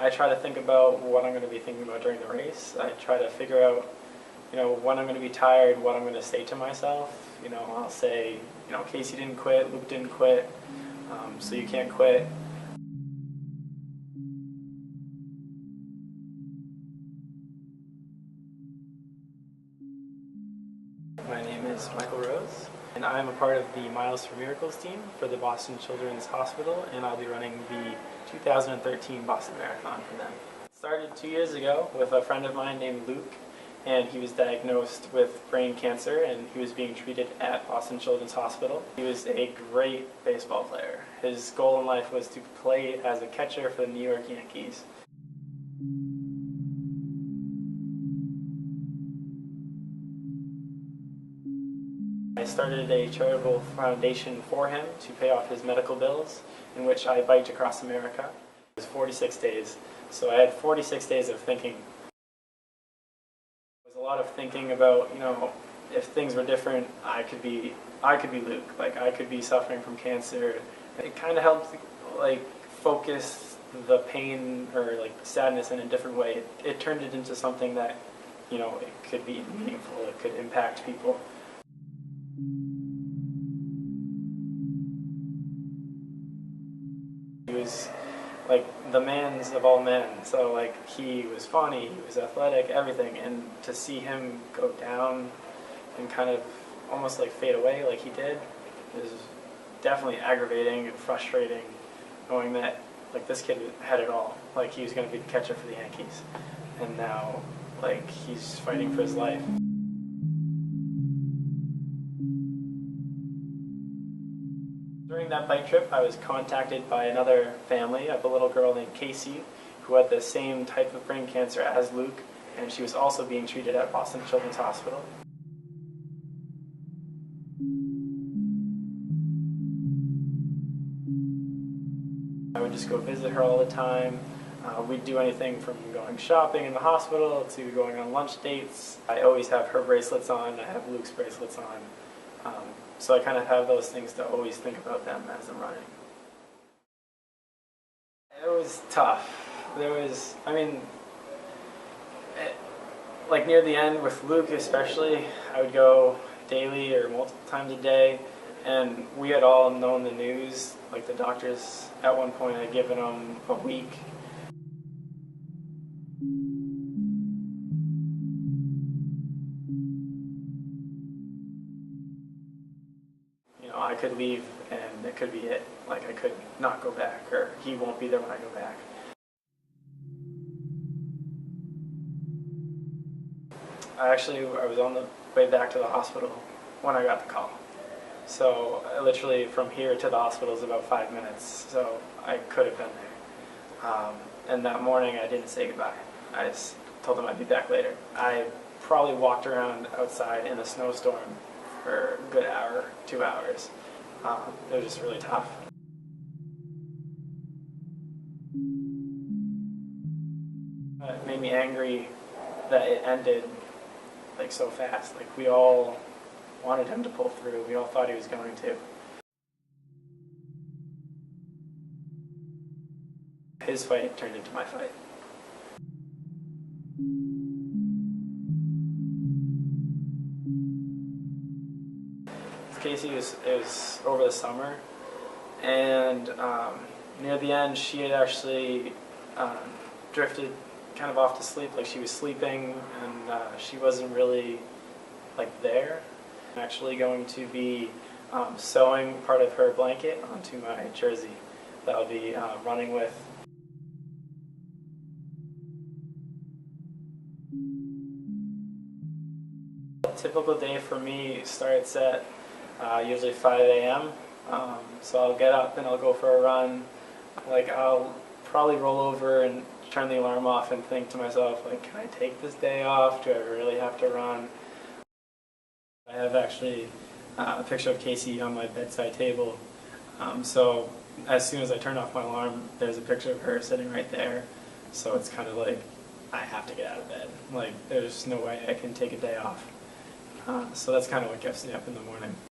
I try to think about what I'm going to be thinking about during the race. I try to figure out, when I'm going to be tired, what I'm going to say to myself. I'll say, Casey didn't quit, Luke didn't quit, so you can't quit. My name is Michael Rose, and I'm a part of the Miles for Miracles team for the Boston Children's Hospital, and I'll be running the 2013 Boston Marathon for them. It started 2 years ago with a friend of mine named Luke, and he was diagnosed with brain cancer, and he was being treated at Boston Children's Hospital. He was a great baseball player. His goal in life was to play as a catcher for the New York Yankees. I started a charitable foundation for him to pay off his medical bills, in which I biked across America. It was 46 days, so I had 46 days of thinking. It was a lot of thinking about, if things were different, I could be Luke. Like, I could be suffering from cancer. It kind of helped, focus the pain or sadness in a different way. It turned it into something that, it could be meaningful. It could impact people. He was the man's of all men, so he was funny, he was athletic, everything, and to see him go down and kind of almost fade away like he did is definitely aggravating and frustrating, knowing that this kid had it all. He was going to be the catcher for the Yankees, and now he's fighting for his life. During that bike trip, I was contacted by another family of a little girl named Casey who had the same type of brain cancer as Luke, and she was also being treated at Boston Children's Hospital. I would just go visit her all the time. We'd do anything from going shopping in the hospital to going on lunch dates. I always have her bracelets on, I have Luke's bracelets on. So I kind of have those things to always think about them as I'm running. It was tough. Near the end with Luke especially, I would go daily or multiple times a day, and we had all known the news. The doctors at one point had given him a week. I could leave and it could be it. I could not go back, or he won't be there when I go back. I was on the way back to the hospital when I got the call. So literally from here to the hospital is about 5 minutes, so I could have been there. And that morning I didn't say goodbye. I just told them I'd be back later. I probably walked around outside in a snowstorm for a good hour, 2 hours. It was just really tough. It made me angry that it ended so fast. We all wanted him to pull through. We all thought he was going to. His fight turned into my fight. Casey was over the summer, and near the end she had actually drifted kind of off to sleep. She was sleeping, and she wasn't really there. I'm actually going to be sewing part of her blanket onto my jersey that I'll be running with. A typical day for me starts at usually 5 a.m. So I'll get up and I'll go for a run. I'll probably roll over and turn the alarm off and think to myself, can I take this day off? Do I really have to run? I have actually a picture of Casey on my bedside table. So as soon as I turn off my alarm, there's a picture of her sitting right there. So it's kind of I have to get out of bed. There's no way I can take a day off. So that's kind of what gets me up in the morning.